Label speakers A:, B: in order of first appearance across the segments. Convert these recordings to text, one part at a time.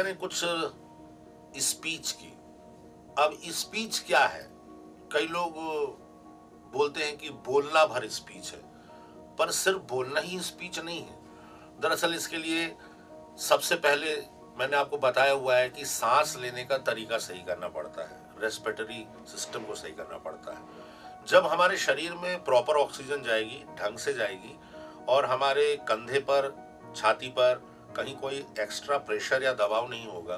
A: करें कुछ स्पीच की। अब स्पीच क्या है? कई लोग बोलते हैं कि बोलना भर स्पीच है, पर सिर्फ बोलना ही स्पीच नहीं है। दरअसल इसके लिए सबसे पहले मैंने आपको बताया हुआ है कि सांस लेने का तरीका सही करना पड़ता है, रेस्पिरेटरी सिस्टम को सही करना पड़ता है। जब हमारे शरीर में प्रॉपर ऑक्सीजन जाएगी, ढंग से जाएगी, और हमारे कंधे पर, छाती पर कहीं कोई एक्स्ट्रा प्रेशर या दबाव नहीं होगा,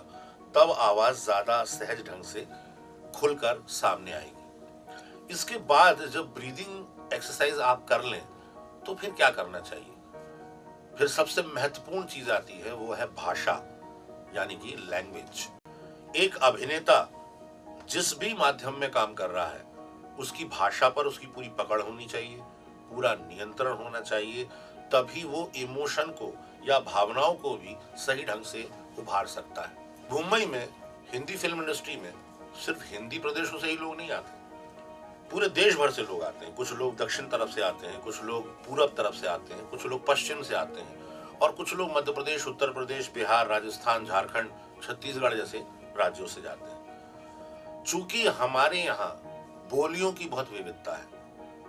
A: तब आवाज ज्यादा सहज ढंग से खुलकर सामने आएगी। इसके बाद जब ब्रीदिंग एक्सरसाइज आप कर लें तो फिर क्या करना चाहिए? फिर सबसे महत्वपूर्ण चीज आती है, वो है भाषा, यानी कि लैंग्वेज। एक अभिनेता जिस भी माध्यम में काम कर रहा है, उसकी भाषा पर उसकी पूरी पकड़ होनी चाहिए, पूरा नियंत्रण होना चाहिए, तभी वो इमोशन को या भावनाओं को भी सही ढंग से उभार सकता है। मुंबई में हिंदी फिल्म इंडस्ट्री में सिर्फ हिंदी प्रदेशों से ही लोग नहीं आते, पूरे देश भर से लोग आते हैं। कुछ लोग दक्षिण तरफ से आते हैं, कुछ लोग पूरब तरफ से आते हैं, कुछ लोग पश्चिम से आते हैं, और कुछ लोग मध्य प्रदेश, उत्तर प्रदेश, बिहार, राजस्थान, झारखंड, छत्तीसगढ़ जैसे राज्यों से जाते हैं। चूंकि हमारे यहाँ बोलियों की बहुत विविधता है,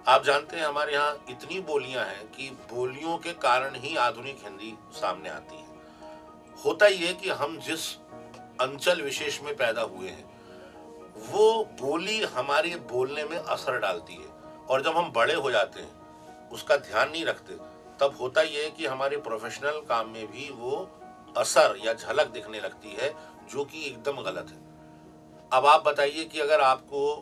A: आप जानते हैं हमारे यहाँ इतनी बोलियां हैं कि बोलियों के कारण ही आधुनिक हिंदी सामने आती है। होता ये कि हम जिस अंचल विशेष में पैदा हुए हैं, वो बोली हमारे बोलने में असर डालती है, और जब हम बड़े हो जाते हैं, उसका ध्यान नहीं रखते, तब होता यह है कि हमारे प्रोफेशनल काम में भी वो असर या झलक दिखने लगती है, जो कि एकदम गलत है। अब आप बताइए कि अगर आपको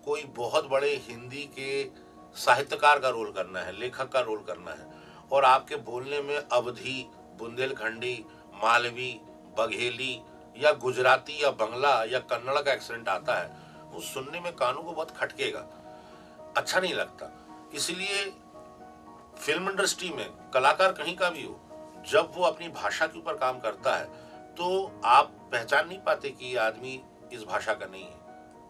A: कोई बहुत बड़े हिंदी के साहित्यकार का रोल करना है, लेखक का रोल करना है, और आपके बोलने में अवधी, बुंदेलखंडी, मालवी, बघेली या गुजराती या बंगला या कन्नड़ का एक्सेंट आता है, वो सुनने में कानों को बहुत खटकेगा, अच्छा नहीं लगता। इसलिए फिल्म इंडस्ट्री में कलाकार कहीं का भी हो, जब वो अपनी भाषा के ऊपर काम करता है तो आप पहचान नहीं पाते कि ये आदमी इस भाषा का नहीं है।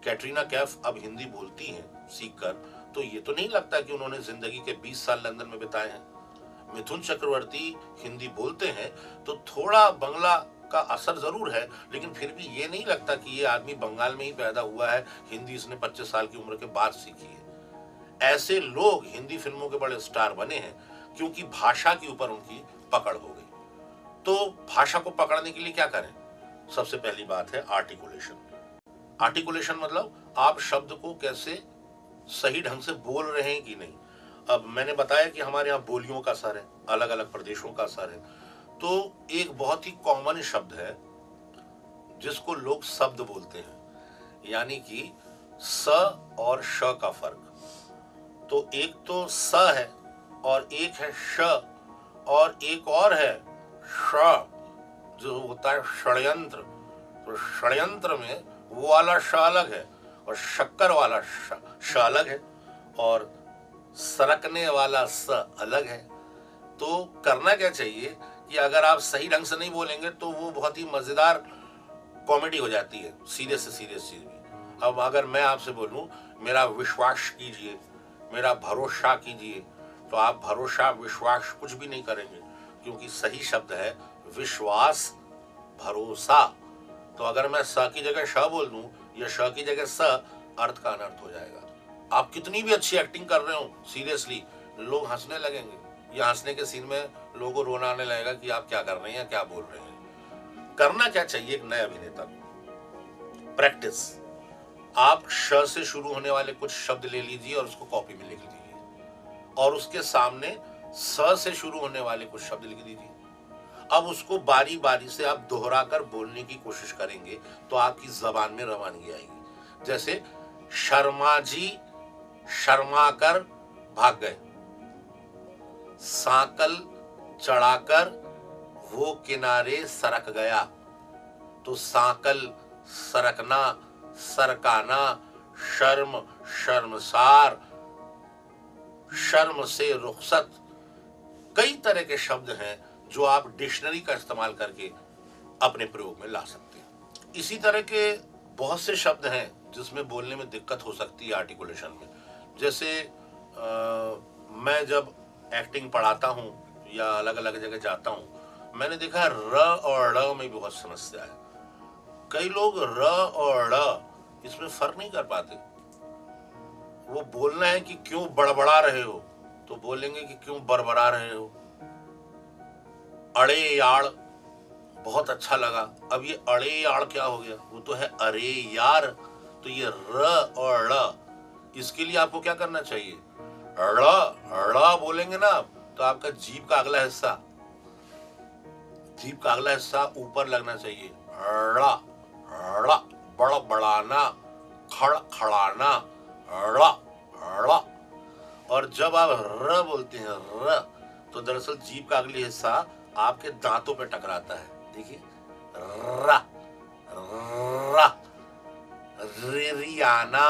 A: कैटरीना कैफ अब हिंदी बोलती हैं सीखकर, तो ये तो नहीं लगता कि उन्होंने जिंदगी के 20 साल लंदन में बिताए हैं। मिथुन चक्रवर्ती हिंदी बोलते हैं तो थोड़ा बंगला का असर जरूर है, लेकिन फिर भी ये नहीं लगता कि ये आदमी बंगाल में ही पैदा हुआ है, हिंदी इसने 25 साल की उम्र के बाद सीखी है। ऐसे लोग हिंदी फिल्मों के बड़े स्टार बने हैं क्योंकि भाषा के ऊपर उनकी पकड़ हो गई। तो भाषा को पकड़ने के लिए क्या करें? सबसे पहली बात है आर्टिकुलेशन। आर्टिकुलेशन मतलब आप शब्द को कैसे सही ढंग से बोल रहे हैं कि नहीं। अब मैंने बताया कि हमारे यहाँ बोलियों का असर है, अलग अलग प्रदेशों का असर है, तो एक बहुत ही कॉमन शब्द है जिसको लोग शब्द बोलते हैं, यानी कि स और श का फर्क। तो एक तो स है और एक है श, और एक और है ष, जो होता है षड्यंत्र। तो षड्यंत्र में वो वाला श अलग है और शक्कर वाला श अलग है, और सरकने वाला स अलग है। तो करना क्या चाहिए कि अगर आप सही ढंग से नहीं बोलेंगे तो वो बहुत ही मजेदार कॉमेडी हो जाती है, सीरियस से सीरियस चीज भी। अब अगर मैं आपसे बोलूं मेरा विश्वास कीजिए, मेरा भरोसा कीजिए, तो आप भरोसा विश्वास कुछ भी नहीं करेंगे, क्योंकि सही शब्द है विश्वास, भरोसा। तो अगर मैं स की जगह श बोल दूं या श की जगह स, अर्थ का अनर्थ हो जाएगा। आप कितनी भी अच्छी एक्टिंग कर रहे हो, सीरियसली लोग हंसने लगेंगे, या हंसने के सीन में लोगों को रोना आने लगेगा कि आप क्या कर रहे हैं या क्या बोल रहे हैं। करना क्या चाहिए एक नए अभिनेता को? प्रैक्टिस। आप श से शुरू होने वाले कुछ शब्द ले लीजिए और उसको कॉपी में लिख लीजिए, और उसके सामने स से शुरू होने वाले कुछ शब्द लिख दीजिए। अब उसको बारी बारी से आप दोहरा कर बोलने की कोशिश करेंगे तो आपकी जबान में रवानगी आएगी। जैसे शर्मा जी शर्मा कर भाग गए, सांकल चढ़ाकर वो किनारे सरक गया। तो सांकल, सरकना, सरकाना, शर्म, शर्मसार, शर्म से रुखसत, कई तरह के शब्द हैं जो आप डिक्शनरी का इस्तेमाल करके अपने प्रयोग में ला सकते हैं। इसी तरह के बहुत से शब्द हैं जिसमें बोलने में दिक्कत हो सकती है आर्टिकुलेशन में। जैसे मैं जब एक्टिंग पढ़ाता हूँ या अलग अलग जगह जाता हूँ, मैंने देखा है र और ड़ में बहुत समस्या है। कई लोग र और ड़ इसमें फर्क नहीं कर पाते। वो बोलना है कि क्यों बड़बड़ा रहे हो, तो बोलेंगे कि क्यों बड़बड़ा रहे हो। अड़े यार बहुत अच्छा लगा। अब ये अड़े यार क्या हो गया? वो तो है अरे यार। तो ये र और ड़, इसके लिए आपको क्या करना चाहिए? ड़ बोलेंगे ना आप, तो आपका जीभ का अगला हिस्सा ऊपर लगना चाहिए। ड़ ड़, बड़ बड़ाना, खड़ खड़ाना, ड़ ड़। और जब आप र बोलते हैं र, तो दरअसल जीभ का अगली हिस्सा आपके दांतों पे टकराता है। देखिए, र र, रिरियाना,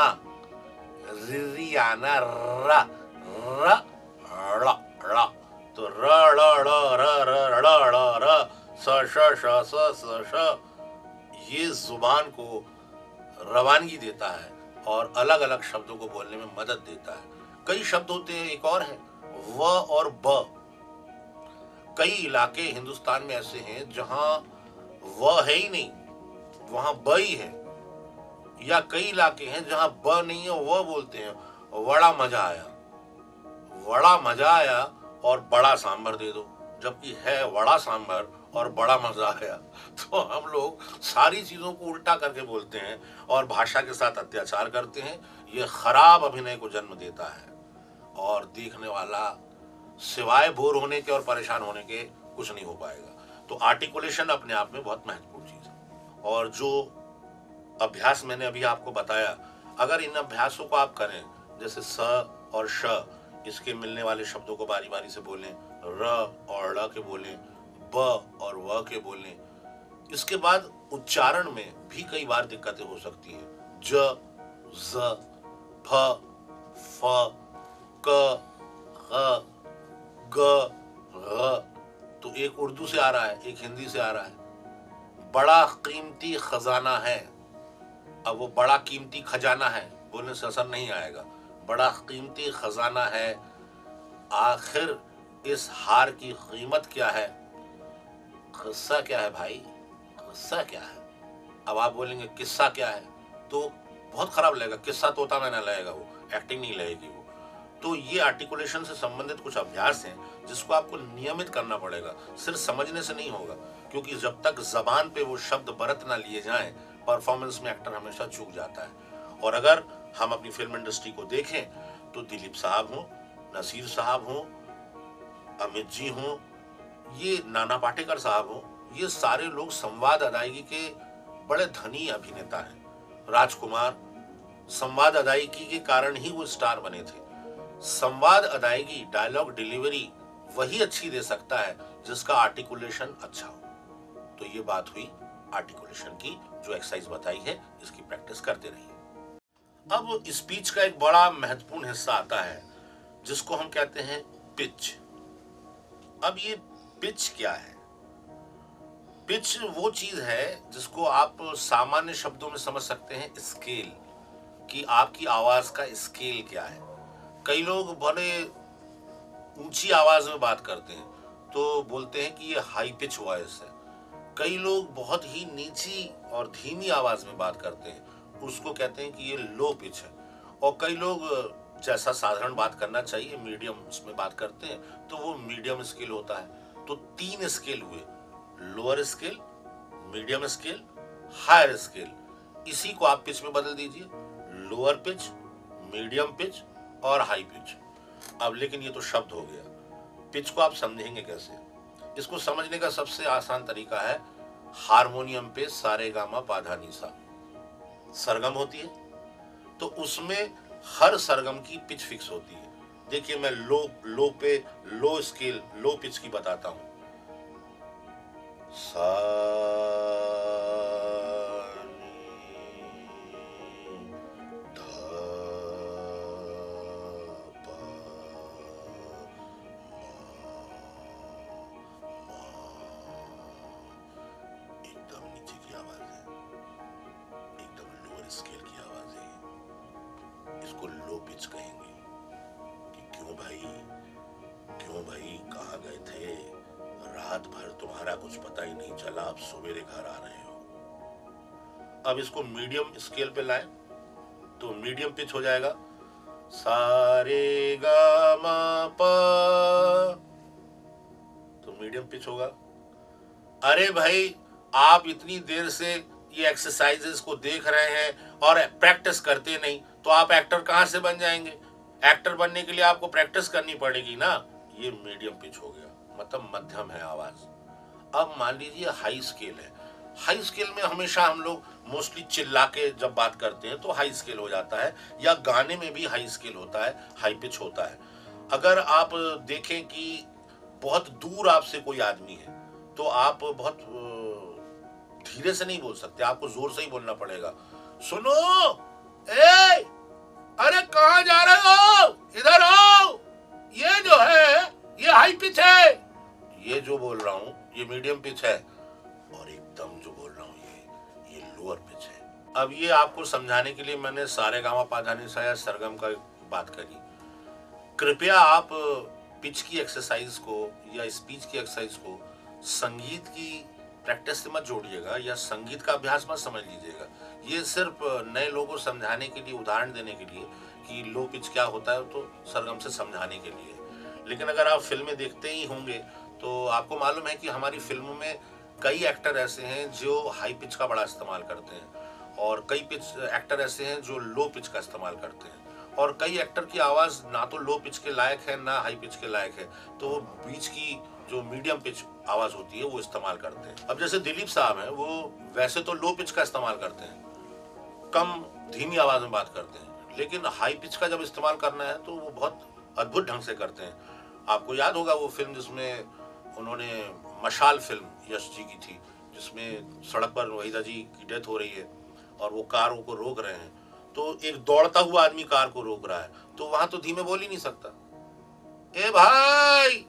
A: रिरियाना, र र ड़ ड़। तो र ड़ ड़ र र ड़ ड़ र स श श स स श, ये जुबान को रवानगी देता है और अलग अलग शब्दों को बोलने में मदद देता है। कई शब्द होते हैं, एक और है व और ब। कई इलाके हिंदुस्तान में ऐसे हैं जहां व है ही नहीं, वहां ब ही है। या कई इलाके हैं जहां ब नहीं है, व बोलते हैं। बड़ा मजा आया, बड़ा मजा आया और बड़ा सांभर दे दो, जबकि है बड़ा सांभर और बड़ा मजा आया। तो हम लोग सारी चीजों को उल्टा करके बोलते हैं और भाषा के साथ अत्याचार करते हैं। ये खराब अभिनय को जन्म देता है और देखने वाला सिवाय बोर होने के और परेशान होने के कुछ नहीं हो पाएगा। तो आर्टिकुलेशन अपने आप में बहुत महत्वपूर्ण चीज है। और जो अभ्यास मैंने अभी आपको बताया, अगर इन अभ्यासों को आप करें, जैसे स और श, इसके मिलने वाले शब्दों को बारी बारी से बोलें, र और ड़ के बोलें, ब और व के बोलें। इसके बाद उच्चारण में भी कई बार दिक्कतें हो सकती हैं। ज, ज, फ, फ, क, ग, ग, घ। तो एक उर्दू से आ रहा है, एक हिंदी से आ रहा है। बड़ा कीमती खजाना है, अब वो बड़ा कीमती खजाना है बोलने से असर नहीं आएगा। बड़ा कीमती खजाना है, आखिर इस हार की कीमत क्या है? किस्सा क्या है भाई, किस्सा क्या है? अब आप बोलेंगे किस्सा क्या है, तो बहुत खराब लगेगा। किस्सा तोता में ना लगेगा, वो एक्टिंग नहीं लगेगी वो। तो ये आर्टिकुलेशन से संबंधित कुछ अभ्यास हैं जिसको आपको नियमित करना पड़ेगा, सिर्फ समझने से नहीं होगा। क्योंकि जब तक जबान पे वो शब्द बरत ना लिए जाएं, परफॉर्मेंस में एक्टर हमेशा चूक जाता है। और अगर हम अपनी फिल्म इंडस्ट्री को देखें तो दिलीप साहब हों, नसीर साहब हों, अमित जी हों, ये नाना पाटेकर साहब हों, ये सारे लोग संवाद अदायगी के बड़े धनी अभिनेता हैं। राजकुमार, संवाद अदायगी के कारण ही वो स्टार बने थे। संवाद अदायगी, डायलॉग डिलीवरी वही अच्छी दे सकता है जिसका आर्टिकुलेशन अच्छा हो। तो ये बात हुई आर्टिकुलेशन की, जो एक्सरसाइज बताई है, इसकी प्रैक्टिस करते रहिए। अब स्पीच का एक बड़ा महत्वपूर्ण हिस्सा आता है जिसको हम कहते हैं पिच। अब ये पिच क्या है? पिच वो चीज है जिसको आप सामान्य शब्दों में समझ सकते हैं, स्केल, कि आपकी आवाज का स्केल क्या है। कई लोग बड़े ऊंची आवाज में बात करते हैं तो बोलते हैं कि ये हाई पिच वॉइस है। कई लोग बहुत ही नीची और धीमी आवाज में बात करते हैं, उसको कहते हैं कि ये लो पिच है। और कई लोग जैसा साधारण बात करना चाहिए मीडियम उसमें बात करते हैं, तो वो मीडियम स्केल होता है। तो 3 स्केल हुए, lower scale, medium scale, higher scale. इसी को आप पिच में बदल दीजिए, लोअर पिच, मीडियम पिच और हाई पिच। अब लेकिन ये तो शब्द हो गया, पिच को आप समझेंगे कैसे? इसको समझने का सबसे आसान तरीका है, हारमोनियम पे सारे गामा पाधा नीसा सरगम होती है, तो उसमें हर सरगम की पिच फिक्स होती है। देखिए, मैं लो पे लो स्केल, लो पिच की बताता हूं। सा, एकदम नीचे की आवाज है, एकदम लोअर स्केल की आवाज है। इसको लो पिच कहेंगे। कि क्यों भाई कहाँ गए थे? राह रात भर तुम्हारा कुछ पता ही नहीं चला, अब सवेरे घर आ रहे हो। अब इसको मीडियम स्केल पे लाएं तो मीडियम पिच हो जाएगा सा रे गा मा पा, तो मीडियम पिच होगा। अरे भाई, आप इतनी देर से ये एक्सरसाइजेस को देख रहे हैं और प्रैक्टिस करते नहीं, तो आप एक्टर कहां से बन जाएंगे? एक्टर बनने के लिए आपको प्रैक्टिस करनी पड़ेगी ना। ये मीडियम पिच हो गया, मतलब मध्यम है आवाज। अब मान लीजिए हाई स्केल है। हाई स्केल में हमेशा हम लोग मोस्टली चिल्ला के जब बात करते हैं तो हाई स्केल हो जाता है, या गाने में भी हाई स्केल होता है, हाई पिच होता है। अगर आप देखें कि बहुत दूर आपसे कोई आदमी है तो आप बहुत धीरे से नहीं बोल सकते, आपको जोर से ही बोलना पड़ेगा। सुनो, ए, अरे कहां जा रहे हो, इधर आओ, ये जो है ये हाई पिच है, ये जो बोल रहा हूं ये मीडियम पिच है, और एकदम जो बोल रहा हूं ये लोअर पिच है। अब ये आपको समझाने के लिए मैंने सारेगामापाधानीसा या सरगम का बात करी। कृपया आप पिच की एक्सरसाइज को या स्पीच की एक्सरसाइज को संगीत की प्रैक्टिस से मत जोड़िएगा, या संगीत का अभ्यास मत समझ लीजिएगा। ये सिर्फ नए लोगों को समझाने के लिए, उदाहरण देने के लिए कि लो पिच क्या होता है, तो सरगम से समझाने के लिए। लेकिन अगर आप फिल्में देखते ही होंगे तो आपको मालूम है कि हमारी फिल्मों में कई एक्टर ऐसे हैं जो हाई पिच का बड़ा इस्तेमाल करते हैं, और कई एक्टर ऐसे हैं जो लो पिच का इस्तेमाल करते हैं, और कई एक्टर की आवाज ना तो लो पिच के लायक है ना हाई पिच के लायक है, तो वो बीच की जो मीडियम पिच आवाज होती है वो इस्तेमाल करते हैं। अब जैसे दिलीप साहब हैं, वो वैसे तो लो पिच का इस्तेमाल करते हैं, कम धीमी आवाज में बात करते हैं, लेकिन हाई पिच का जब इस्तेमाल करना है तो वो बहुत अद्भुत ढंग से करते हैं। आपको याद होगा वो फिल्म जिसमें उन्होंने मशाल फिल्म यश जी की थी, जिसमें सड़क पर वहीदा जी की डेथ हो रही है और वो कार को रोक रहे हैं, तो एक दौड़ता हुआ आदमी कार को रोक रहा है, तो वहां तो धीमे बोल ही नहीं सकता। ए भाई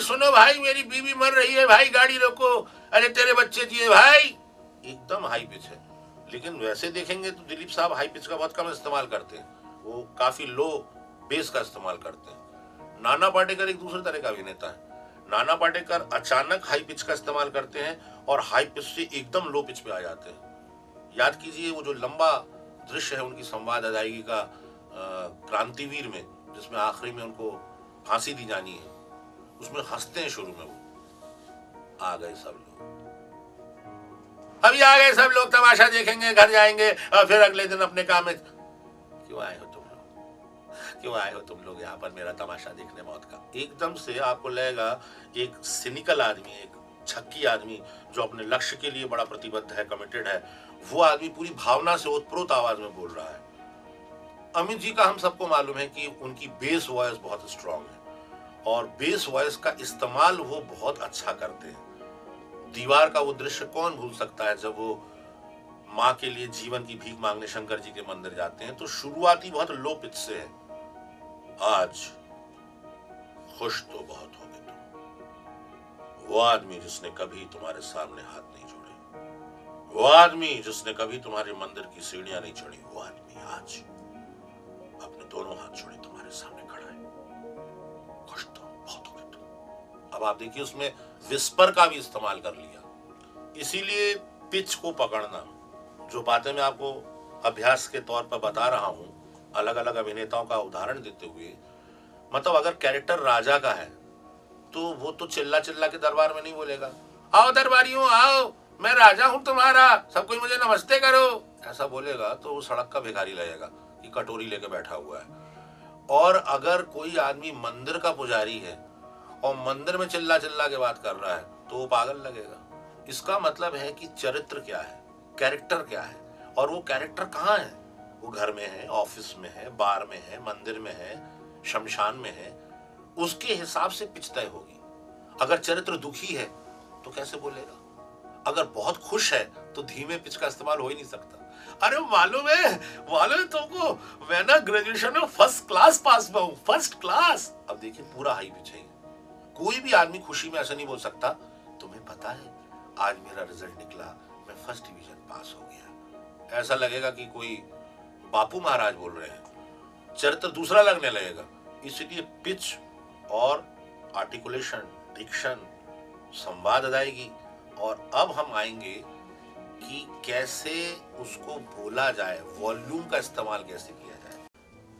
A: सुनो भाई, मेरी बीवी मर रही है भाई, गाड़ी रोको, अरे तेरे बच्चे जिए भाई, एकदम हाई पिच है। लेकिन वैसे देखेंगे तो दिलीप साहब हाई पिच का बहुत कम इस्तेमाल करते हैं, वो काफी लो बेस का इस्तेमाल करते हैं। नाना पाटेकर एक दूसरे तरह का अभिनेता है। नाना पाटेकर अचानक हाई पिच का इस्तेमाल करते हैं और हाई पिच से एकदम लो पिच पे आ जाते हैं। याद कीजिए वो जो लंबा दृश्य है उनकी संवाद अदायगी का क्रांतिवीर में, जिसमें आखिरी में उनको फांसी दी जानी है, उसमें हंसते हैं शुरू में वो, आ गए सब लोग, अभी आ गए सब लोग, तमाशा देखेंगे, घर जाएंगे और फिर अगले दिन अपने काम में। क्यों आए हो तुम लोग, क्यों आए हो तुम लोग यहाँ पर मेरा तमाशा देखने मौत का? एकदम से आपको लगेगा एक सिनिकल आदमी, एक छक्की आदमी जो अपने लक्ष्य के लिए बड़ा प्रतिबद्ध है, कमिटेड है, वो आदमी पूरी भावना से ओतप्रोत आवाज में बोल रहा है। अमित जी का हम सबको मालूम है कि उनकी बेस वॉइस बहुत स्ट्रांग है, और बेस वॉइस का इस्तेमाल वो बहुत अच्छा करते हैं। दीवार का वो दृश्य कौन भूल सकता है जब वो माँ के लिए जीवन की भीख मांगने शंकर जी के मंदिर जाते हैं, तो शुरुआती बहुत लो पिच से है। आज खुश तो बहुत होगे तुम, वो आदमी जिसने कभी तुम्हारे सामने हाथ नहीं जोड़े, वो आदमी जिसने कभी तुम्हारे मंदिर की सीढ़ियां नहीं चढ़ी, वो आदमी आज अपने दोनों हाथ जोड़े तुम्हारे सामने खड़ा है। खुश तो बहुत हो गए तुम। अब आप देखिए उसमें विस्पर का भी इस्तेमाल कर लिया। इसीलिए पिच को पकड़ना, जो बातें मैं आपको अभ्यास के तौर पर बता रहा हूं, अलग अलग अभिनेताओं का उदाहरण देते हुए, मतलब अगर कैरेक्टर राजा का है तो वो तो चिल्ला चिल्ला के दरबार में नहीं बोलेगा, आओ दरबारियों आओ, मैं राजा हूं तुम्हारा, सब कोई मुझे नमस्ते करो, ऐसा बोलेगा तो वो सड़क का भिखारी लगेगा कि कटोरी लेके बैठा हुआ है। और अगर कोई आदमी मंदिर का पुजारी है और मंदिर में चिल्ला चिल्ला के बात कर रहा है तो वो पागल लगेगा। इसका मतलब है कि चरित्र क्या है, कैरेक्टर क्या है, और वो कैरेक्टर कहाँ है, वो घर में है, ऑफिस में है, बार में है, मंदिर में है, शमशान में है, उसके हिसाब से पिच तय होगी। अगर चरित्र दुखी है तो कैसे बोलेगा, अगर बहुत खुश है तो धीमे पिच का इस्तेमाल हो ही नहीं सकता। अरे मालूम है तुमको, मैं ना ग्रेजुएशन में फर्स्ट क्लास पास हुआ हूं, फर्स्ट क्लास। अब देखिए पूरा हाई पिच है। कोई भी आदमी खुशी में ऐसा नहीं बोल सकता, तुम्हें पता है आज मेरा रिजल्ट निकला, मैं फर्स्ट डिवीजन पास हो गया। ऐसा लगेगा कि कोई बापू महाराज बोल रहे हैं, चरित्र दूसरा लगने लगेगा। इसलिए पिच और आर्टिकुलेशन, डिक्शन, संवाद अदायगी। और अब हम आएंगे कि कैसे उसको बोला जाए, वॉल्यूम का इस्तेमाल कैसे किया जाए।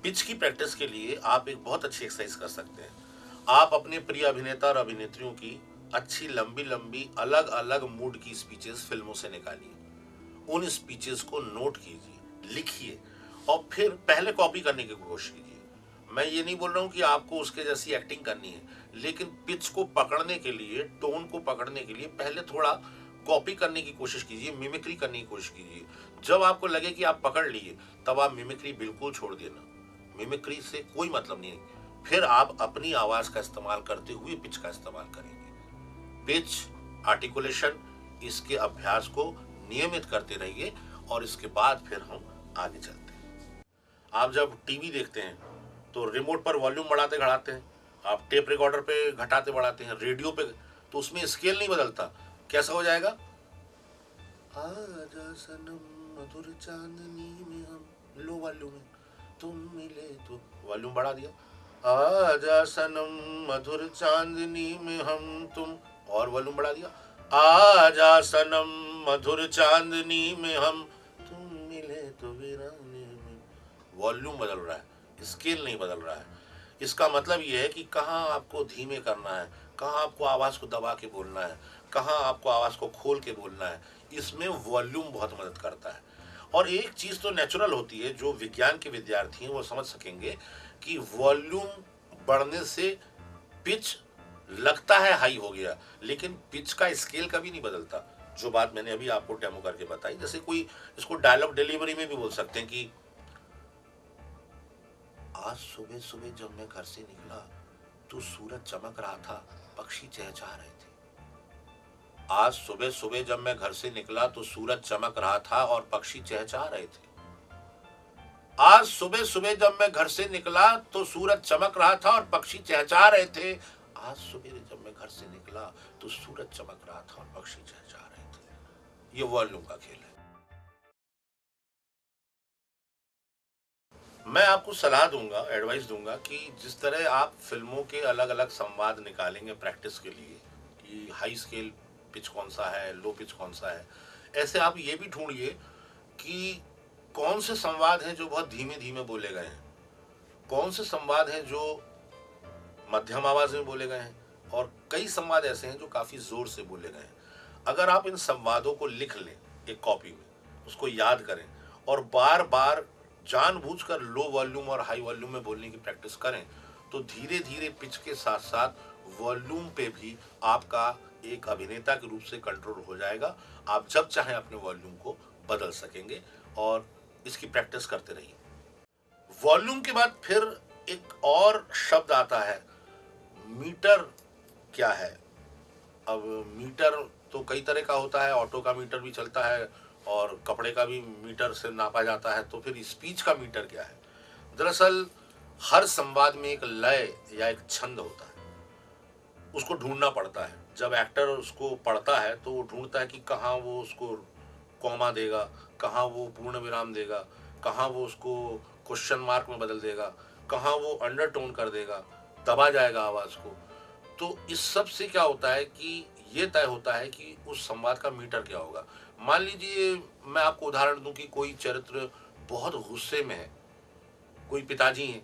A: पिच की प्रैक्टिस के लिए आप एक बहुत अच्छी एक्सरसाइज कर सकते हैं। आप अपने प्रिय अभिनेता और अभिनेत्रियों की अच्छी लंबी लंबी अलग अलग मूड की स्पीचेस फिल्मों से निकालिए, उन स्पीचेस को नोट कीजिए, लिखिए और फिर पहले कॉपी करने की कोशिश कीजिए। मैं ये नहीं बोल रहा हूँ कि आपको उसके जैसी एक्टिंग करनी है, लेकिन पिच को पकड़ने के लिए, टोन को पकड़ने के लिए पहले थोड़ा कॉपी करने की कोशिश कीजिए, मिमिक्री करने की कोशिश कीजिए। जब आपको लगे कि आप पकड़ लिए, तब आप मिमिक्री बिल्कुल छोड़ देना। मिमिक्री से कोई मतलब नहीं है। फिर आप अपनी आवाज का इस्तेमाल करते हुए पिच का इस्तेमाल करेंगे। पिच, आर्टिकुलेशन, इसके अभ्यास को नियमित करते रहिए और इसके बाद फिर हम आगे चलते हैं। आप जब टीवी देखते हैं तो रिमोट पर वॉल्यूम बढ़ाते घटाते हैं, आप टेप रिकॉर्डर पे घटाते बढ़ाते हैं, रेडियो पे तो उसमें स्केल नहीं बदलता। कैसा हो जाएगा? आजा सनम मधुर चांदनी में हम, लो वॉल्यूम में, तुम मिले तो वॉल्यूम बढ़ा दिया। आजा सनम मधुर चांदनी में हम तुम, और वॉल्यूम बढ़ा दिया। आजा सनम मधुर चांदनी में हम तुम मिले तो वीराने में। वॉल्यूम बदल रहा है, स्केल नहीं बदल रहा है। इसका मतलब यह है कि कहाँ आपको धीमे करना है, कहाँ आपको आवाज को दबा के बोलना है, कहाँ आपको आवाज को खोल के बोलना है। इसमें वॉल्यूम बहुत मदद करता है। और एक चीज तो नेचुरल होती है, जो विज्ञान के विद्यार्थी हैं वो समझ सकेंगे कि वॉल्यूम बढ़ने से पिच लगता है हाई हो गया, लेकिन पिच का स्केल कभी नहीं बदलता। जो बात मैंने अभी आपको डेमो करके बताई, जैसे कोई इसको डायलॉग डिलीवरी में भी बोल सकते हैं कि आज सुबह सुबह जब मैं घर से निकला तो सूरज चमक रहा था, पक्षी चहचहा रहे थे। आज सुबह सुबह जब मैं घर से निकला तो सूरज चमक रहा था और पक्षी चहचहा रहे थे। आज सुबह सुबह जब मैं घर से निकला तो सूरज चमक रहा था और पक्षी चहचहा रहे थे। आज सुबह जब मैं घर से निकला तो सूरज चमक रहा था और पक्षी चहचहा रहे थे। ये वॉल्यूम का खेल है। मैं आपको सलाह दूंगा, एडवाइस दूंगा कि जिस तरह आप फिल्मों के अलग अलग संवाद निकालेंगे प्रैक्टिस के लिए कि हाई स्केल पिच कौन सा है, लो पिच कौन सा है, ऐसे आप ये भी ढूंढिए कि कौन से संवाद हैं जो बहुत धीमे धीमे बोले गए हैं, कौन से संवाद हैं जो मध्यम आवाज में बोले गए हैं, और कई संवाद ऐसे हैं जो काफी जोर से बोले गए हैं। अगर आप इन संवादों को लिख लें एक कॉपी में, उसको याद करें और बार बार जानबूझकर लो वॉल्यूम और हाई वॉल्यूम में बोलने की प्रैक्टिस करें, तो धीरे धीरे पिच के साथ साथ वॉल्यूम पे भी आपका एक अभिनेता के रूप से कंट्रोल हो जाएगा। आप जब चाहें अपने वॉल्यूम को बदल सकेंगे और इसकी प्रैक्टिस करते रहिए। वॉल्यूम के बाद फिर एक और शब्द आता है, मीटर। क्या है? अब मीटर तो कई तरह का होता है, ऑटो का मीटर भी चलता है और कपड़े का भी मीटर से नापा जाता है। तो फिर स्पीच का मीटर क्या है? दरअसल हर संवाद में एक लय या एक छंद होता है, उसको ढूंढना पड़ता है। जब एक्टर उसको पढ़ता है तो वो ढूंढता है कि कहाँ वो उसको कॉमा देगा, कहाँ वो पूर्ण विराम देगा, कहाँ वो उसको क्वेश्चन मार्क में बदल देगा, कहाँ वो अंडरटोन कर देगा, दबा जाएगा आवाज को। तो इस सब से क्या होता है कि ये तय होता है कि उस संवाद का मीटर क्या होगा। मान लीजिए मैं आपको उदाहरण दूं कि कोई चरित्र बहुत गुस्से में है, कोई पिताजी हैं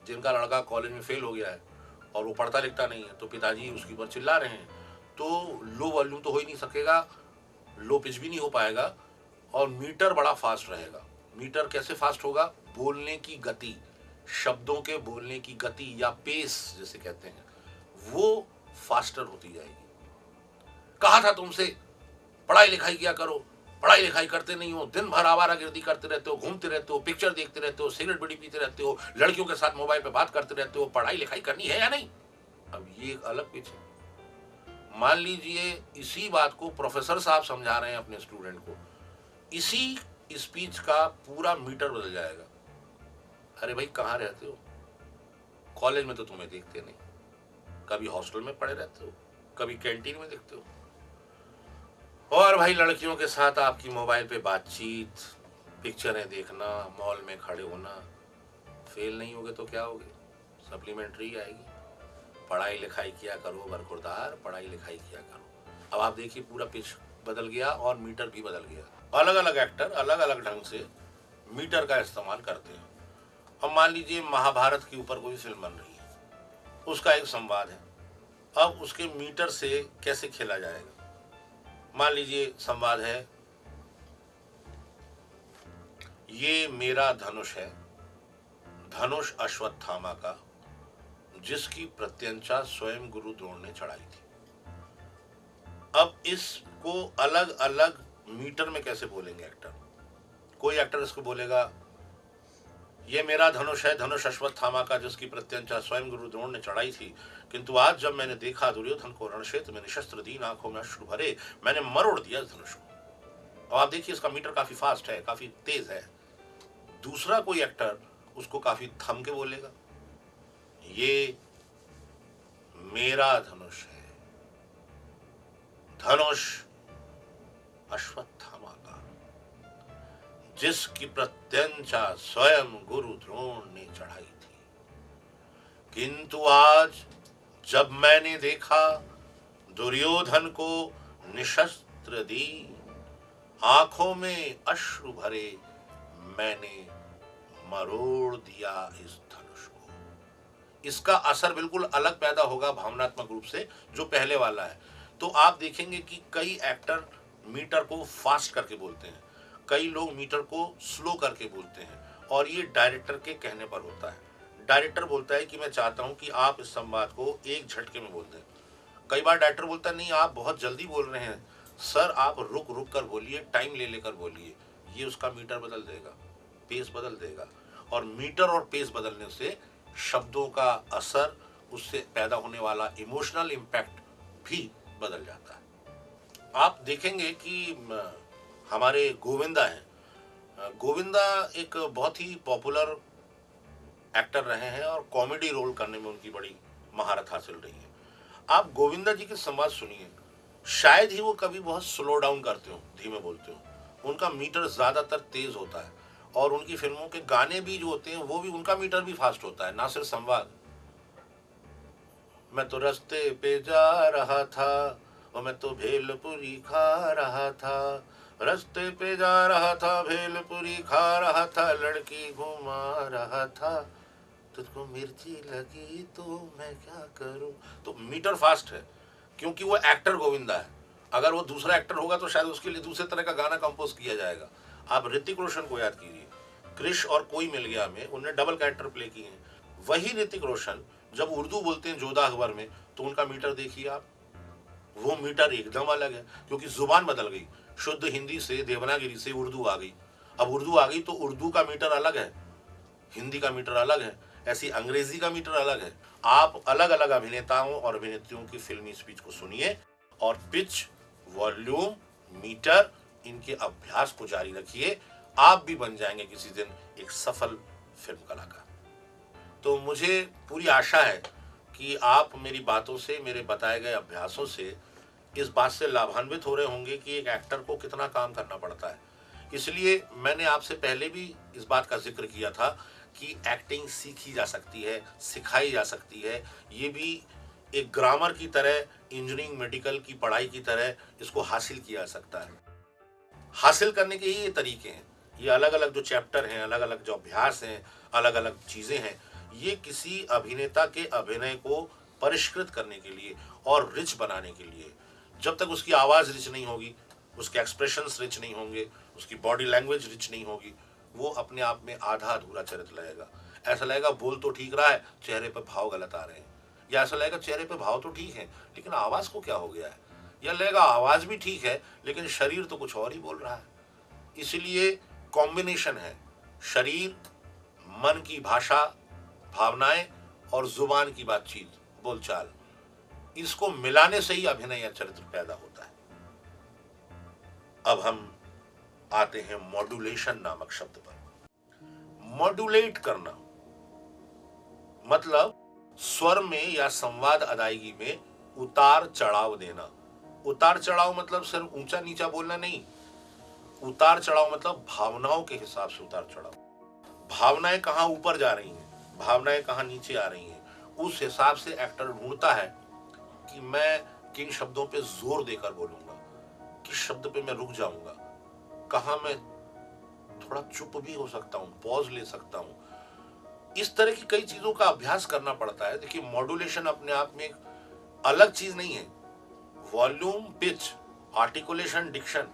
A: जिनका लड़का कॉलेज में फेल हो गया है और वो पढ़ता लिखता नहीं है, तो पिताजी उसके ऊपर चिल्ला रहे हैं। तो लो वॉल्यूम तो हो ही नहीं सकेगा, लो पिच भी नहीं हो पाएगा और मीटर बड़ा फास्ट रहेगा। मीटर कैसे फास्ट होगा? बोलने की गति, शब्दों के बोलने की गति या पेस जैसे कहते हैं, वो फास्टर होती जाएगी। कहा था तुमसे पढ़ाई लिखाई किया करो, पढ़ाई लिखाई करते नहीं हो, दिन भर आवारागर्दी करते रहते हो, घूमते रहते हो, पिक्चर देखते रहते हो, सिगरेट बीड़ी पीते रहते हो, लड़कियों के साथ मोबाइल पे बात करते रहते हो, पढ़ाई लिखाई करनी है या नहीं? अब ये एक अलग पिच है। मान लीजिए इसी बात को प्रोफेसर साहब समझा रहे हैं अपने स्टूडेंट को, इसी स्पीच का पूरा मीटर बदल जाएगा। अरे भाई कहाँ रहते हो? कॉलेज में तो तुम्हें देखते नहीं, कभी हॉस्टल में पड़े रहते हो, कभी कैंटीन में देखते हो, और भाई लड़कियों के साथ आपकी मोबाइल पे बातचीत, पिक्चरें देखना, मॉल में खड़े होना। फेल नहीं होगे तो क्या होगे? सप्लीमेंट्री आएगी। पढ़ाई लिखाई किया करो बरखुरदार, पढ़ाई लिखाई किया करो। अब आप देखिए पूरा पिच बदल गया और मीटर भी बदल गया। अलग अलग एक्टर अलग अलग ढंग से मीटर का इस्तेमाल करते हैं। अब मान लीजिए महाभारत के ऊपर कोई फिल्म बन रही है, उसका एक संवाद है, अब उसके मीटर से कैसे खेला जाएगा। मान लीजिए संवाद है, ये मेरा धनुष है, धनुष अश्वत्थामा का, जिसकी प्रत्यंचा स्वयं गुरु द्रोण ने चढ़ाई थी। अब इसको अलग अलग मीटर में कैसे बोलेंगे एक्टर। कोई एक्टर इसको बोलेगा, ये मेरा धनुष है, धनुष अश्वत्थामा का, जिसकी प्रत्यंचा स्वयं गुरु द्रोण ने चढ़ाई थी, किंतु आज जब मैंने देखा दुर्योधन को रण क्षेत्र में निशस्त्र दीन, आंखों में अश्रु भरे, मैंने मरोड़ दिया इस धनुष को। अब आप देखिए इसका मीटर काफी फास्ट है, काफी तेज है। दूसरा कोई एक्टर उसको काफी थम के बोलेगा, ये मेरा धनुष है, धनुष अश्वत्थामा का, जिसकी प्रत्यंचा स्वयं गुरु द्रोण ने चढ़ाई थी, किंतु आज जब मैंने देखा दुर्योधन को निशस्त्र दी, आंखों में अश्रु भरे, मैंने मरोड़ दिया इस धनुष को। इसका असर बिल्कुल अलग पैदा होगा भावनात्मक रूप से जो पहले वाला है। तो आप देखेंगे कि कई एक्टर मीटर को फास्ट करके बोलते हैं, कई लोग मीटर को स्लो करके बोलते हैं, और ये डायरेक्टर के कहने पर होता है। डायरेक्टर बोलता है कि मैं चाहता हूं कि आप इस संवाद को एक झटके में बोल दें। कई बार डायरेक्टर बोलता है, नहीं आप बहुत जल्दी बोल रहे हैं सर, आप रुक रुक कर बोलिए, टाइम ले लेकर बोलिए। ये उसका मीटर बदल देगा, पेस बदल देगा, और मीटर और पेस बदलने से शब्दों का असर, उससे पैदा होने वाला इमोशनल इम्पैक्ट भी बदल जाता है। आप देखेंगे कि हमारे गोविंदा हैं, गोविंदा एक बहुत ही पॉपुलर एक्टर रहे हैं और कॉमेडी रोल करने में उनकी बड़ी महारत हासिल रही है। आप गोविंदा जी के संवाद सुनिए, शायद ही वो कभी बहुत स्लो डाउन करते हो, धीमे बोलते हो। उनका मीटर ज्यादातर तेज होता है, और उनकी फिल्मों के गाने भी जो होते हैं वो भी, उनका मीटर भी फास्ट होता है, ना सिर्फ संवाद। मैं तो रास्ते पे जा रहा था, और मैं तो भेलपुरी खा रहा था, रास्ते पे जा रहा था, भेलपुरी खा रहा था, लड़की घुमा रहा था, तुझको मिर्ची लगी तो मैं क्या करूं। तो मीटर फास्ट है क्योंकि वो एक्टर गोविंदा है। अगर वो दूसरा एक्टर होगा तो शायद उसके लिए दूसरे तरह का गाना कंपोज किया जाएगा। आप ऋतिक रोशन को याद कीजिए, क्रिश और कोई मिल गया में उन्होंने डबल कैरेक्टर प्ले किए हैं। वही ऋतिक रोशन जब उर्दू बोलते हैं जोधा अकबर में, तो उनका मीटर देखिए आप, वो मीटर एकदम अलग है, क्योंकि जुबान बदल गई, शुद्ध हिंदी से देवनागरी से उर्दू आ गई। अब उर्दू आ गई तो उर्दू का मीटर अलग है, हिंदी का मीटर अलग है, ऐसी अंग्रेजी का मीटर अलग है। आप अलग अलग अभिनेताओं और अभिनेत्रियों की फिल्मी स्पीच को सुनिए, और पिच, वॉल्यूम, मीटर, इनके अभ्यास को जारी रखिए। आप भी बन जाएंगे किसी दिन एक सफल फिल्म कलाकार। तो मुझे पूरी आशा है कि आप मेरी बातों से, मेरे बताए गए अभ्यासों से इस बात से लाभान्वित हो रहे होंगे कि एक एक्टर को कितना काम करना पड़ता है। इसलिए मैंने आपसे पहले भी इस बात का जिक्र किया था कि एक्टिंग सीखी जा सकती है, सिखाई जा सकती है। ये भी एक ग्रामर की तरह, इंजीनियरिंग मेडिकल की पढ़ाई की तरह इसको हासिल किया जा सकता है। हासिल करने के ये तरीके हैं, ये अलग अलग जो चैप्टर हैं, अलग अलग जो अभ्यास हैं, अलग अलग चीज़ें हैं, ये किसी अभिनेता के अभिनय को परिष्कृत करने के लिए और रिच बनाने के लिए। जब तक उसकी आवाज़ रिच नहीं होगी, उसके एक्सप्रेशंस रिच नहीं होंगे, उसकी बॉडी लैंग्वेज रिच नहीं होगी, वो अपने आप में आधा अधूरा चरित्र लगेगा। ऐसा लगेगा बोल तो ठीक रहा है, चेहरे पर भाव गलत आ रहे हैं, या ऐसा लगेगा चेहरे पे भाव तो ठीक है लेकिन आवाज़ को क्या हो गया है, या लगेगा आवाज़ भी ठीक है लेकिन शरीर तो कुछ और ही बोल रहा है। इसलिए कॉम्बिनेशन है, शरीर, मन की भाषा, भावनाएं और जुबान की बातचीत, बोलचाल, इसको मिलाने से ही अभिनय या चरित्र पैदा होता है। अब हम आते हैं मॉड्यूलेशन नामक शब्द पर। मॉड्यूलेट करना मतलब स्वर में या संवाद अदायगी में उतार चढ़ाव देना। उतार चढ़ाव मतलब सिर्फ ऊंचा नीचा बोलना नहीं, उतार चढ़ाव मतलब भावनाओं के हिसाब से उतार चढ़ाव। भावनाएं कहां ऊपर जा रही हैं, भावनाएं कहां नीचे आ रही हैं, उस हिसाब से एक्टर ढूंढता है कि मैं किन शब्दों पे जोर देकर बोलूंगा, किस शब्द पे मैं रुक जाऊंगा, कहां मैं थोड़ा चुप भी हो सकता हूं, पॉज ले सकता हूं। इस तरह की कई चीजों का अभ्यास करना पड़ता है। देखिए, मॉड्यूलेशन अपने आप में एक अलग चीज नहीं है। वॉल्यूम, पिच, आर्टिकुलेशन, डिक्शन,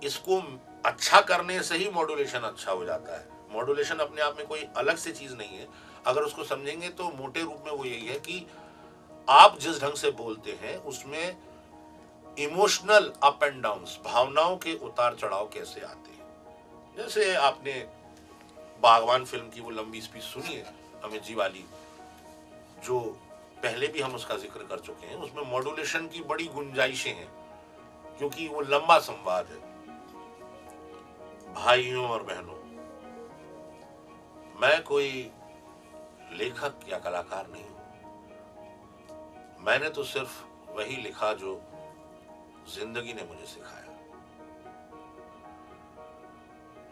A: इसको अच्छा करने से ही मॉड्यूलेशन अच्छा हो जाता है। मॉड्यूलेशन अपने आप में कोई अलग से चीज नहीं है। अगर उसको समझेंगे तो मोटे रूप में वो यही है कि आप जिस ढंग से बोलते हैं उसमें इमोशनल अप एंड डाउन्स, भावनाओं के उतार चढ़ाव कैसे आते हैं। जैसे आपने बागवान फिल्म की वो लंबी स्पीच सुनी है अमित जी वाली, जो पहले भी हम उसका जिक्र कर चुके हैं। उसमें मॉड्यूलेशन की बड़ी गुंजाइशें हैं, क्योंकि वो लंबा संवाद है। भाइयों और बहनों, मैं कोई लेखक या कलाकार नहीं हूं। मैंने तो सिर्फ वही लिखा जो जिंदगी ने मुझे सिखाया।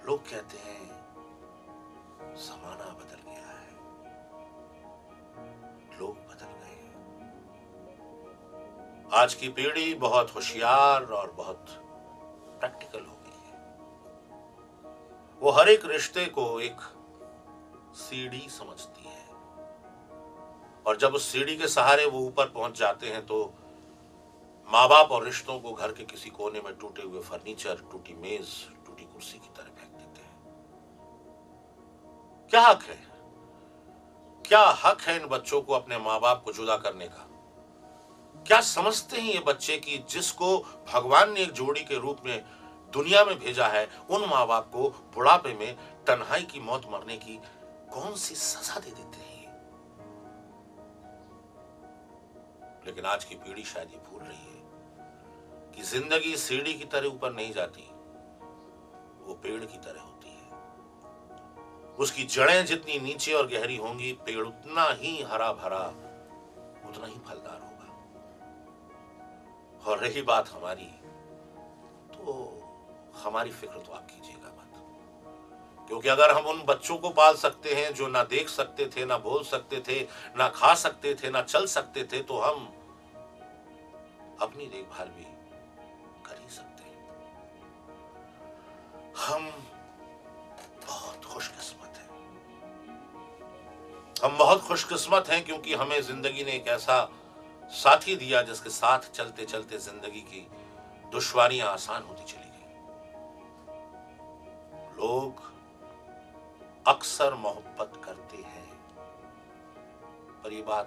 A: लोग कहते हैं जमाना बदल गया है, लोग बदल गए हैं। आज की पीढ़ी बहुत होशियार और बहुत प्रैक्टिकल हो गई है। वो हर एक रिश्ते को एक सीढ़ी समझती है, और जब उस सीढ़ी के सहारे वो ऊपर पहुंच जाते हैं तो माँ बाप और रिश्तों को घर के किसी कोने में टूटे हुए फर्नीचर, टूटी मेज, टूटी कुर्सी की तरह फेंक देते हैं। क्या हक है, क्या हक है इन बच्चों को अपने माँ बाप को जुदा करने का? क्या समझते हैं ये बच्चे कि जिसको भगवान ने एक जोड़ी के रूप में दुनिया में भेजा है, उन माँ बाप को बुढ़ापे में तन्हाई की मौत मरने की कौन सी सजा दे देते हैं? लेकिन आज की पीढ़ी शायद ये भूल रही है कि जिंदगी सीढ़ी की तरह ऊपर नहीं जाती, वो पेड़ की तरह होती है। उसकी जड़ें जितनी नीचे और गहरी होंगी, पेड़ उतना ही हरा भरा, उतना ही फलदार होगा। और रही बात हमारी, तो हमारी फिक्र तो आप कीजिएगा मत, क्योंकि अगर हम उन बच्चों को पाल सकते हैं जो ना देख सकते थे, ना बोल सकते थे, ना खा सकते थे, ना चल सकते थे, तो हम अपनी देखभाल भी कर ही सकते हैं। हम बहुत खुशकिस्मत हैं। हम बहुत खुशकिस्मत हैं क्योंकि हमें जिंदगी ने एक ऐसा साथी दिया जिसके साथ चलते चलते जिंदगी की दुश्वारियां आसान होती चली गई। लोग अक्सर मोहब्बत करते हैं, पर ये बात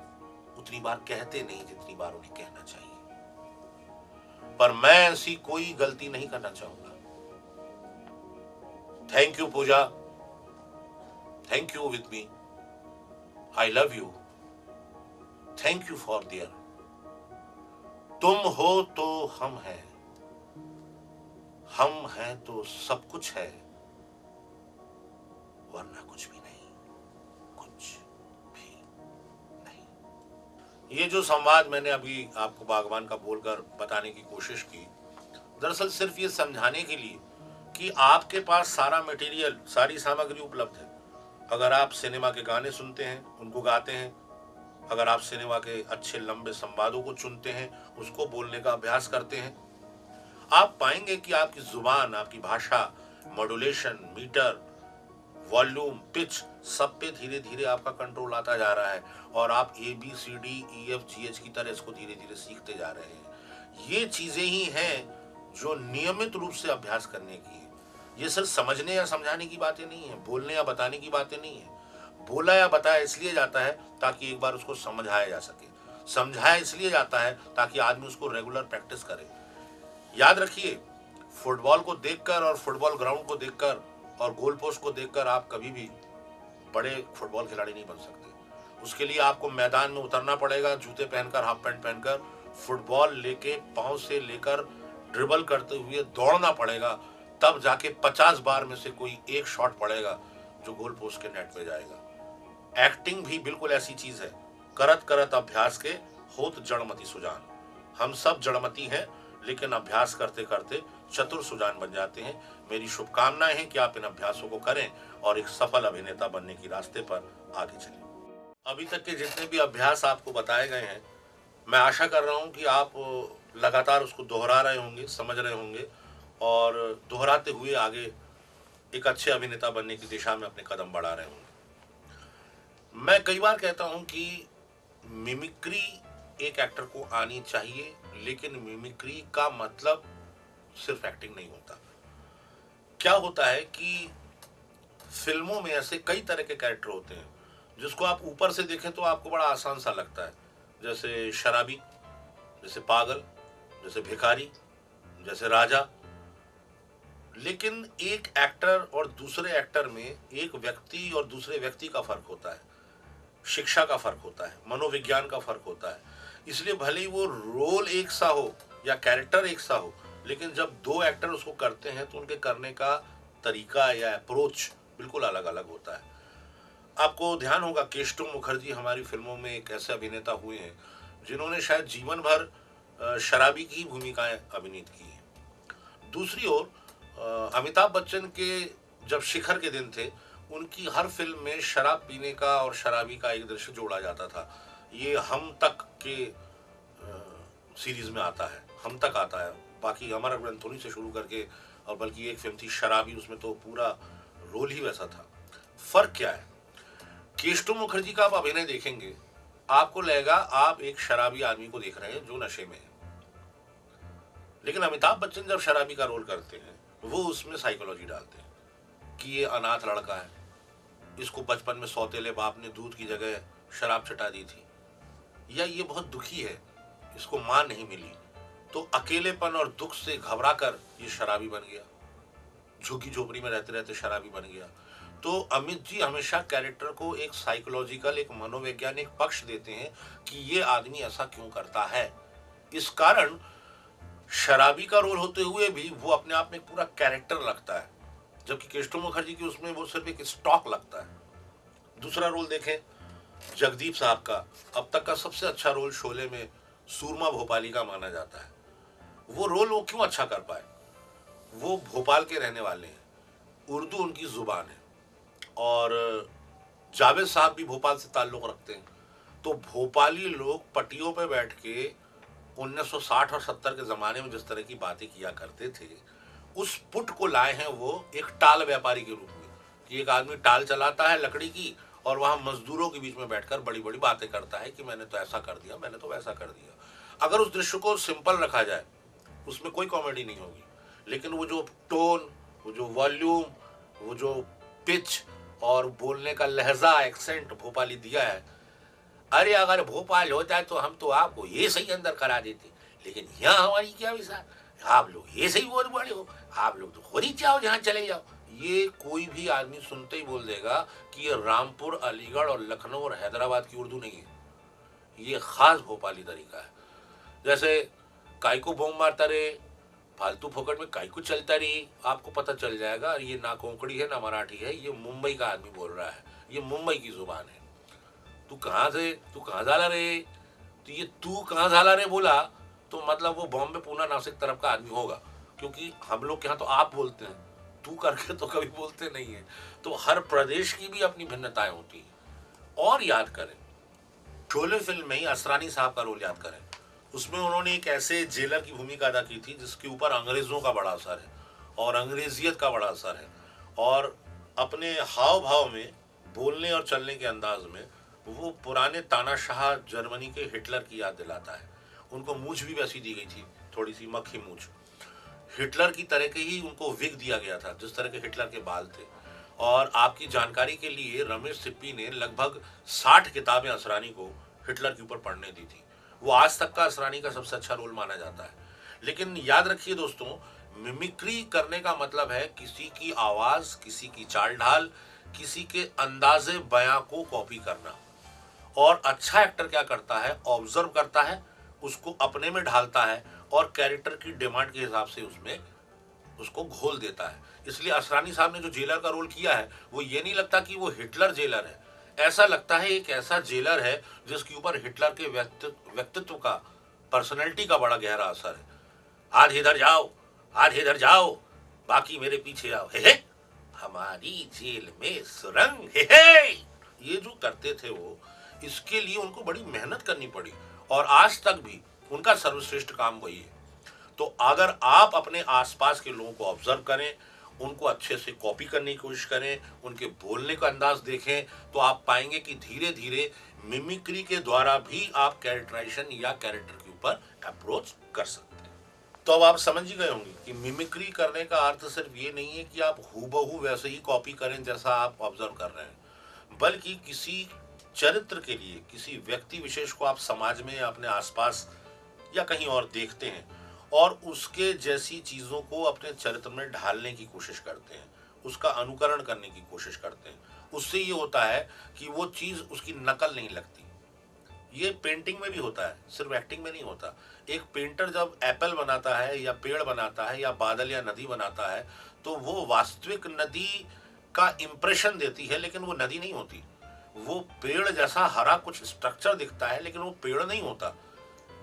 A: उतनी बार कहते नहीं जितनी बार उन्हें कहना चाहिए। पर मैं ऐसी कोई गलती नहीं करना चाहूंगा। Thank you Pooja, thank you with me, I love you, thank you for there. तुम हो तो हम हैं, हम हैं तो सब कुछ है, वरना कुछ भी नहीं, कुछ भी नहीं। ये जो संवाद मैंने अभी आपको बागवान का बोलकर बताने की कोशिश की, दरअसल सिर्फ ये समझाने के लिए कि आपके पास सारा मटेरियल, सारी सामग्री उपलब्ध है। अगर आप सिनेमा के गाने सुनते हैं, उनको गाते हैं, अगर आप सिनेमा के अच्छे लंबे संवादों को चुनते हैं, उसको बोलने का अभ्यास करते हैं, आप पाएंगे कि आपकी जुबान, आपकी भाषा, मॉड्यूलेशन, मीटर, वॉल्यूम, पिच, सब पे धीरे धीरे आपका कंट्रोल आता जा रहा है, और आप ABCDEFGH की तरह इसको धीरे धीरे सीखते जा रहे हैं। ये चीजें ही हैं जो नियमित रूप से अभ्यास करने की है। ये सिर्फ समझने या समझाने की बातें नहीं है, बोलने या बताने की बातें नहीं है। बोला या बताया इसलिए जाता है ताकि एक बार उसको समझाया जा सके, समझाया इसलिए जाता है ताकि आदमी उसको रेगुलर प्रैक्टिस करे। याद रखिए, फुटबॉल को देखकर और फुटबॉल ग्राउंड को देखकर और गोल पोस्ट को देखकर आप कभी भी बड़े फुटबॉल खिलाड़ी नहीं बन सकते। उसके लिए आपको मैदान में उतरना पड़ेगा, जूते पहनकर, हाफ पैंट पहनकर, फुटबॉल लेके पांव से लेकर ड्रिबल करते हुए दौड़ना पड़ेगा, तब जाके 50 बार में से कोई एक शॉट पड़ेगा जो गोल पोस्ट के नेट पे जाएगा। एक्टिंग भी बिल्कुल ऐसी चीज है, करत करत अभ्यास के होत जड़मति सुजान। हम सब जड़मती हैं, लेकिन अभ्यास करते करते चतुर सुजान बन जाते हैं। मेरी शुभकामनाएं हैं कि आप इन अभ्यासों को करें और एक सफल अभिनेता बनने की रास्ते पर आगे चलें। अभी तक के जितने भी अभ्यास आपको बताए गए हैं, मैं आशा कर रहा हूँ कि आप लगातार उसको दोहरा रहे होंगे, समझ रहे होंगे और दोहराते हुए आगे एक अच्छे अभिनेता बनने की दिशा में अपने कदम बढ़ा रहे होंगे। मैं कई बार कहता हूँ कि मिमिक्री एक एक्टर को आनी चाहिए, लेकिन मिमिक्री का मतलब सिर्फ एक्टिंग नहीं होता। क्या होता है कि फिल्मों में ऐसे कई तरह के कैरेक्टर होते हैं जिसको आप ऊपर से देखें तो आपको बड़ा आसान सा लगता है, जैसे शराबी, जैसे पागल, जैसे भिखारी, जैसे राजा। लेकिन एक एक्टर और दूसरे एक्टर में एक व्यक्ति और दूसरे व्यक्ति का फर्क होता है, शिक्षा का फर्क होता है, मनोविज्ञान का फर्क होता है। इसलिए भले ही वो रोल एक सा हो या कैरेक्टर एक सा हो, लेकिन जब दो एक्टर उसको करते हैं तो उनके करने का तरीका या अप्रोच बिल्कुल अलग अलग होता है। आपको ध्यान होगा केशव मुखर्जी हमारी फिल्मों में एक ऐसे अभिनेता हुए हैं जिन्होंने शायद जीवन भर शराबी की भूमिकाएं अभिनीत की हैं। दूसरी ओर अमिताभ बच्चन के जब शिखर के दिन थे, उनकी हर फिल्म में शराब पीने का और शराबी का एक दृश्य जोड़ा जाता था। ये हम तक के सीरीज में आता है, हम तक आता है, बाकी अमर ग्रंथोनी से शुरू करके, और बल्कि एक फिल्म थी शराबी, उसमें तो पूरा रोल ही वैसा था। फर्क क्या है? केशव मुखर्जी का आप अभिनय देखेंगे, आपको लगेगा आप एक शराबी आदमी को देख रहे हैं जो नशे में है। लेकिन अमिताभ बच्चन जब शराबी का रोल करते हैं, वो उसमें साइकोलॉजी डालते हैं कि ये अनाथ लड़का है, इसको बचपन में सौतेले बाप ने दूध की जगह शराब चटा दी थी, या ये बहुत दुखी है, इसको मां नहीं मिली, तो अकेलेपन और दुख से घबरा कर ये शराबी बन गया, झुग्गी झोपड़ी में रहते रहते शराबी बन गया। तो अमित जी हमेशा कैरेक्टर को एक साइकोलॉजिकल, एक मनोवैज्ञानिक पक्ष देते हैं कि ये आदमी ऐसा क्यों करता है। इस कारण शराबी का रोल होते हुए भी वो अपने आप में एक पूरा कैरेक्टर लगता है, जबकि केशव मुखर्जी की उसमें वो सिर्फ एक स्टॉक लगता है। दूसरा रोल देखें जगदीप साहब का, अब तक का सबसे अच्छा रोल शोले में सूरमा भोपाली का माना जाता है। वो रोल वो क्यों अच्छा कर पाए? वो भोपाल के रहने वाले हैं, उर्दू उनकी जुबान है, और जावेद साहब भी भोपाल से ताल्लुक़ रखते हैं। तो भोपाली लोग पटियों पे बैठ के 1960 और 70 के ज़माने में जिस तरह की बातें किया करते थे, उस पुट को लाए हैं वो एक टाल व्यापारी के रूप में, कि एक आदमी टाल चलाता है लकड़ी की और वहाँ मजदूरों के बीच में बैठकर बड़ी बड़ी बातें करता है कि मैंने तो ऐसा कर दिया, मैंने तो वैसा कर दिया। अगर उस दृश्य को सिंपल रखा जाए, उसमें कोई कॉमेडी नहीं होगी, लेकिन वो जो टोन, वो जो वॉल्यूम, वो जो पिच और बोलने का लहजा, एक्सेंट भोपाली दिया है, अरे अगर भोपाल होता है तो हम तो आपको ये सही अंदर करा देते, लेकिन यहाँ हमारी क्या विचार, आप लोग ये सही बहुत बड़े हो, आप लोग तो खुद ही चाहो जहाँ चले जाओ। ये कोई भी आदमी सुनते ही बोल देगा कि ये रामपुर, अलीगढ़ और लखनऊ और हैदराबाद की उर्दू नहीं है, ये खास भोपाली तरीका है। जैसे काय को बम मारता रे, फालतू फोकट में काय को चलता रही, आपको पता चल जाएगा ये ना कोंकड़ी है ना मराठी है, ये मुंबई का आदमी बोल रहा है, ये मुंबई की जुबान है। तू कहाँ झाला रे, तो ये तू कहाँ झाला रे बोला तो मतलब वो बॉम्बे, पूना, नासिक तरफ का आदमी होगा, क्योंकि हम लोग के यहाँ तो आप बोलते हैं, तू करके तो कभी बोलते नहीं है। तो हर प्रदेश की भी अपनी भिन्नताएं होती है। और याद करें, शोले फिल्म में ही असरानी साहब का रोल याद करें, उसमें उन्होंने एक ऐसे जेलर की भूमिका अदा की थी जिसके ऊपर अंग्रेजों का बड़ा असर है और अंग्रेजियत का बड़ा असर है, और अपने हाव भाव में, बोलने और चलने के अंदाज में वो पुराने तानाशाह जर्मनी के हिटलर की याद दिलाता है। उनको मूछ भी वैसी दी गई थी, थोड़ी सी मक्खी मूछ, हिटलर की तरह के ही उनको विग दिया गया था जिस तरह के हिटलर के बाल थे। और आपकी जानकारी के लिए रमेश सिप्पी ने लगभग 60 किताबें असरानी को हिटलर के ऊपर पढ़ने दी थी। वो आज तक का असरानी का सबसे अच्छा रोल माना जाता है। लेकिन याद रखिए दोस्तों, मिमिक्री करने का मतलब है किसी की आवाज, किसी की चाल ढाल, किसी के अंदाजे बयां को कॉपी करना। और अच्छा एक्टर क्या करता है, ऑब्जर्व करता है, उसको अपने में ढालता है और कैरेक्टर की डिमांड के हिसाब से उसमें उसको घोल देता है। इसलिए असरानी साहब ने जो जेलर का रोल किया है, वो ये नहीं लगता कि वो हिटलर जेलर है, ऐसा लगता है एक ऐसा जेलर है जिसके ऊपर हिटलर के व्यक्तित्व का, पर्सनैलिटी का बड़ा गहरा असर है। आज इधर जाओ, आज इधर जाओ, बाकी मेरे पीछे आओ, हे हमारी जेल में सुरंग, हे ये जो करते थे वो, इसके लिए उनको बड़ी मेहनत करनी पड़ी। और आज तक भी उनका सर्वश्रेष्ठ काम वही है। तो अगर आप अपने आसपास के लोगों को ऑब्जर्व करें, उनको अच्छे से कॉपी करने की कोशिश करें, उनके बोलने का अंदाज देखें, तो आप पाएंगे कि धीरे धीरे मिमिक्री के द्वारा भी आप कैरेक्टराइजेशन या कैरेक्टर के ऊपर अप्रोच कर सकते हैं। तो अब आप समझ ही गए होंगे कि मिमिक्री करने का अर्थ सिर्फ ये नहीं है कि आप हूबहू वैसे ही कॉपी करें जैसा आप ऑब्जर्व कर रहे हैं, बल्कि किसी चरित्र के लिए, किसी व्यक्ति विशेष को आप समाज में या अपने आसपास या कहीं और देखते हैं और उसके जैसी चीज़ों को अपने चरित्र में ढालने की कोशिश करते हैं, उसका अनुकरण करने की कोशिश करते हैं। उससे ये होता है कि वो चीज़ उसकी नकल नहीं लगती। ये पेंटिंग में भी होता है, सिर्फ एक्टिंग में नहीं होता। एक पेंटर जब एप्पल बनाता है या पेड़ बनाता है या बादल या नदी बनाता है, तो वो वास्तविक नदी का इम्प्रेशन देती है, लेकिन वो नदी नहीं होती। वो पेड़ जैसा हरा कुछ स्ट्रक्चर दिखता है, लेकिन वो पेड़ नहीं होता।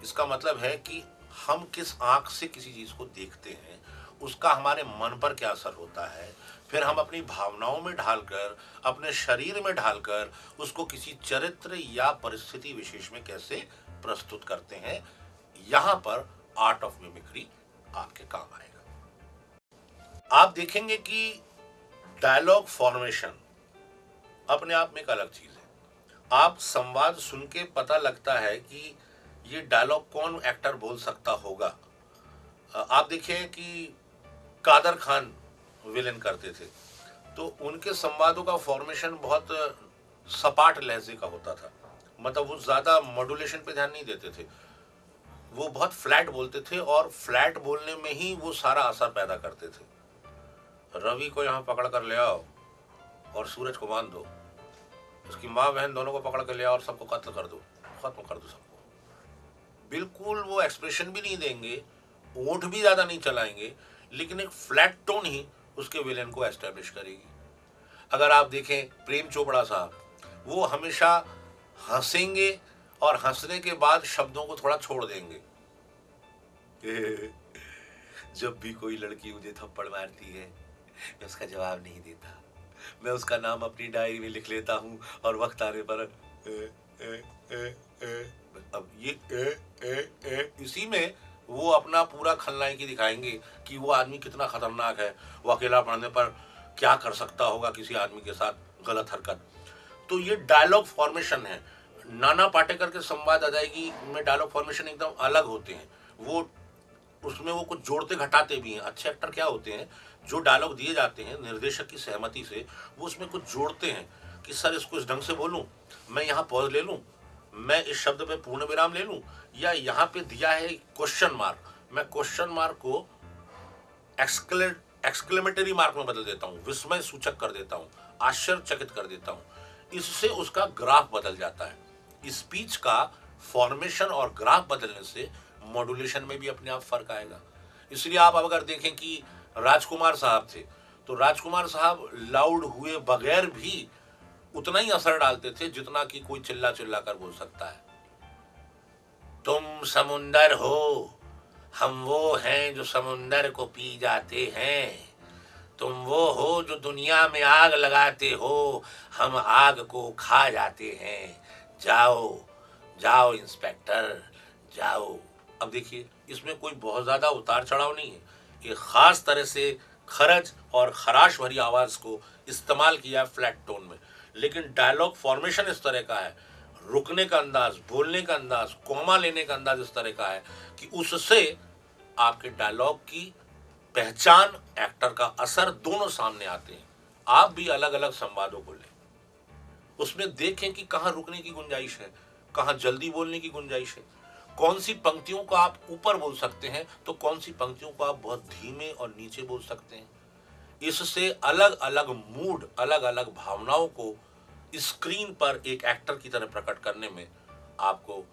A: इसका मतलब है कि हम किस आंख से किसी चीज को देखते हैं, उसका हमारे मन पर क्या असर होता है, फिर हम अपनी भावनाओं में ढालकर, अपने शरीर में ढालकर उसको किसी चरित्र या परिस्थिति विशेष में कैसे प्रस्तुत करते हैं। यहां पर आर्ट ऑफ मिमिक्री आपके काम आएगा। आप देखेंगे कि डायलॉग फॉर्मेशन अपने आप में एक अलग चीज है। आप संवाद सुन के पता लगता है कि ये डायलॉग कौन एक्टर बोल सकता होगा। आप देखिए कि कादर खान विलेन करते थे, तो उनके संवादों का फॉर्मेशन बहुत सपाट लहजे का होता था। मतलब वो ज्यादा मॉड्यूलेशन पे ध्यान नहीं देते थे, वो बहुत फ्लैट बोलते थे और फ्लैट बोलने में ही वो सारा असर पैदा करते थे। रवि को यहाँ पकड़ कर ले आओ और सूरज को बांध दो, उसकी माँ बहन दोनों को पकड़ कर ले आओ और सबको कत्ल कर दो, खत्म कर दो सबको। बिल्कुल वो एक्सप्रेशन भी नहीं देंगे, ओठ भी ज्यादा नहीं चलाएंगे, लेकिन एक फ्लैट टोन ही उसके विलेन को एस्टेब्लिश करेगी। अगर आप देखें प्रेम चोपड़ा साहब, वो हमेशा हंसेंगे और हंसने के बाद शब्दों को थोड़ा छोड़ देंगे। जब भी कोई लड़की मुझे थप्पड़ मारती है, मैं उसका जवाब नहीं देता, मैं उसका नाम अपनी डायरी में लिख लेता हूँ और वक्त आने पर अब ये इसी में वो अपना पूरा खलनायकी दिखाएंगे कि वो आदमी कितना खतरनाक है, वो अकेला पड़ने पर क्या कर सकता होगा किसी आदमी के साथ गलत हरकत। तो ये डायलॉग फॉर्मेशन है। नाना पाटेकर के संवाद अदायगी में डायलॉग फॉर्मेशन एकदम अलग होते हैं। वो उसमें वो कुछ जोड़ते घटाते भी हैं। अच्छे एक्टर क्या होते हैं, जो डायलॉग दिए जाते हैं निर्देशक की सहमति से, वो उसमें कुछ जोड़ते हैं कि सर इसको इस ढंग से बोलूं, मैं यहाँ पॉज ले लूं, मैं इस शब्द पे पूर्ण विराम ले लूं, या यहाँ पे दिया है क्वेश्चन मार्क, मैं क्वेश्चन मार्क को एक्सक्लेमेटरी मार्क में बदल देता हूँ, विस्मय सूचक कर देता हूँ, आश्चर्यचकित कर देता हूँ। इससे उसका ग्राफ बदल जाता है। स्पीच का फॉर्मेशन और ग्राफ बदलने से मॉड्यूलेशन में भी अपने आप फर्क आएगा। इसलिए आप अगर देखें कि राजकुमार साहब थे, तो राजकुमार साहब लाउड हुए बगैर भी उतना ही असर डालते थे जितना कि कोई चिल्ला चिल्ला कर बोल सकता है। तुम समुंदर हो, हम वो हैं जो समुंदर को पी जाते हैं। तुम वो हो जो दुनिया में आग लगाते हो, हम आग को खा जाते हैं। जाओ जाओ इंस्पेक्टर जाओ। अब देखिए इसमें कोई बहुत ज्यादा उतार चढ़ाव नहीं है, ये खास तरह से खरज और खराश भरी आवाज को इस्तेमाल किया फ्लैट टोन में। लेकिन डायलॉग फॉर्मेशन इस तरह का है, रुकने का अंदाज, बोलने का अंदाज, कॉमा लेने का अंदाज इस तरह का है कि उससे आपके डायलॉग की पहचान, एक्टर का असर दोनों सामने आते हैं। आप भी अलग अलग संवादों को लें, उसमें देखें कि कहाँ रुकने की गुंजाइश है, कहाँ जल्दी बोलने की गुंजाइश है, कौन सी पंक्तियों को आप ऊपर बोल सकते हैं तो कौन सी पंक्तियों को आप बहुत धीमे और नीचे बोल सकते हैं। इससे अलग अलग मूड, अलग अलग भावनाओं को स्क्रीन पर एक एक्टर की तरह प्रकट करने में आपको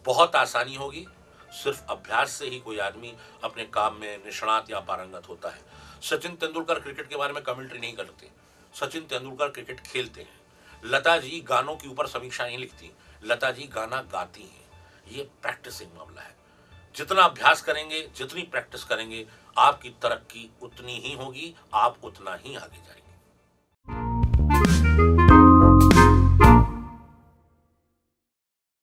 A: बहुत आसानी होगी। सिर्फ अभ्यास से ही कोई आदमी अपने काम में निष्णात या पारंगत होता है। सचिन तेंदुलकर क्रिकेट के बारे में कमेंट्री नहीं करते, सचिन तेंदुलकर क्रिकेट खेलते हैं। लता जी गानों के ऊपर समीक्षा नहीं लिखती, लता जी गाना गाती हैं। ये प्रैक्टिसिंग मामला है। जितना अभ्यास करेंगे, जितनी प्रैक्टिस करेंगे, आपकी तरक्की उतनी ही होगी, आप उतना ही आगे जाएंगे।